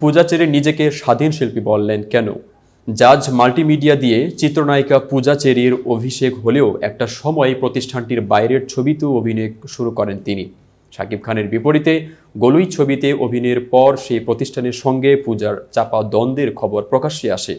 পূজা cherry নিজেকে স্বাধীন শিল্পী বললেন কেন? জাজ মাল্টিমিডিয়া দিয়ে চিত্রনায়িকা পূজা চেরির অভিষেক হলেও একটা সময় প্রতিষ্ঠানটির বাইরের ছবিতেও অভিনয় শুরু করেন তিনি। শাকিব খানের বিপরীতে গলুই ছবিতে অভিনয়ের পর সেই প্রতিষ্ঠানের সঙ্গে পূজার চাপা দ্বন্দ্বের খবর প্রকাশ্যে আসে।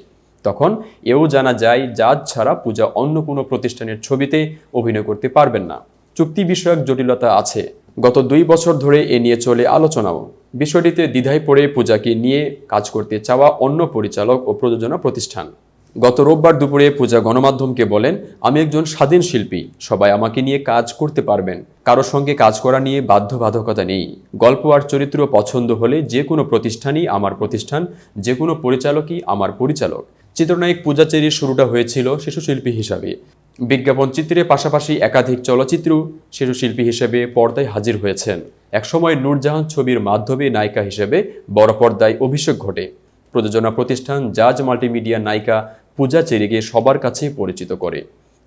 তখন এও জানা যায় জাজ ছাড়া পূজা অন্য কোনো প্রতিষ্ঠানের ছবিতে অভিনয় করতে পারবেন না। চুক্তি বিষয়ক জটিলতা আছে। গত 2 বছর ধরে এ নিয়ে চলে আলোচনাও। বিষয়টিতে দ্বিধায় পড়ে পূজাকে নিয়ে কাজ করতে চাওয়া অন্য পরিচালক ও প্রযোজনা প্রতিষ্ঠান। গত রোববার দুপুরে পূজা গণমাধ্যমকে বলেন, আমি একজন স্বাধীন শিল্পী, সবাই আমাকে নিয়ে কাজ করতে পারবেন, কারো সঙ্গে কাজ করা নিয়ে বাধ্যবাধকতা নেই। গল্প আর চরিত্র পছন্দ হলে যে কোনো প্রতিষ্ঠানই আমার প্রতিষ্ঠান, যে কোনো পরিচালকই আমার পরিচালক। চিত্রনায়ক পূজা চেরির শুরুটা হয়েছিল শিশুশিল্পী হিসাবে। বিজ্ঞাপন চিত্রের পাশাপাশি একাধিক চলচ্চিত্র শিশুশিল্পী হিসেবে পর্দায় হাজির হয়েছেন। একসময় নূরজাহান ছবির মাধ্যমে নায়িকা হিসেবে বড় পর্দায় অভিষেক ঘটে। প্রযোজনা প্রতিষ্ঠান জাজ মাল্টিমিডিয়া নায়িকা পূজা চেরিকে সবার কাছেই পরিচিত করে।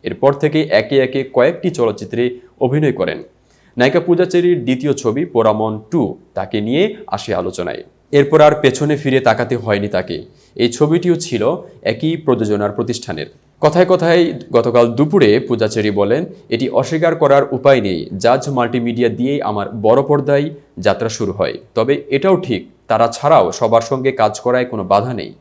এরপর থেকে একে একে কয়েকটি চলচ্চিত্রে অভিনয় করেন। নায়িকা পূজা চেরির দ্বিতীয় ছবি পোড়ামন 2 তাকে নিয়ে আসে আলোচনায়। এরপর আর পেছনে ফিরে তাকাতে হয়নি তাকে। এই ছবিটিও ছিল একই প্রযোজনার প্রতিষ্ঠানের। কথায় কথায় গতকাল দুপুরে পূজা চেরি বলেন, এটি অস্বীকার করার উপায় নেই, জাজ মাল্টিমিডিয়া দিয়েই আমার বড় পর্দায় যাত্রা শুরু হয়। তবে এটাও ঠিক, তারা ছাড়াও সবার সঙ্গে কাজ করায় কোনো বাধা নেই।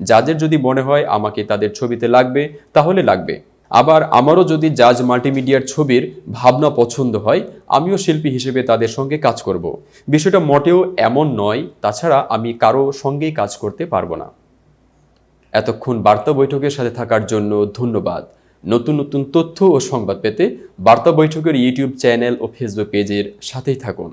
জাজের যদি মনে হয় আমাকে তাদের ছবিতে লাগবে তাহলে লাগবে, আবার আমারও যদি জাজ মাল্টিমিডিয়ার ছবির ভাবনা পছন্দ হয় আমিও শিল্পী হিসেবে তাদের সঙ্গে কাজ করব। বিষয়টা মোটেও এমন নয়। তাছাড়া আমি কারো সঙ্গেই কাজ করতে পারবো না। এতক্ষণ বার্তা বৈঠকের সাথে থাকার জন্য ধন্যবাদ। নতুন নতুন তথ্য ও সংবাদ পেতে বার্তা বৈঠকের ইউটিউব চ্যানেল ও ফেসবুক পেজের সাথেই থাকুন।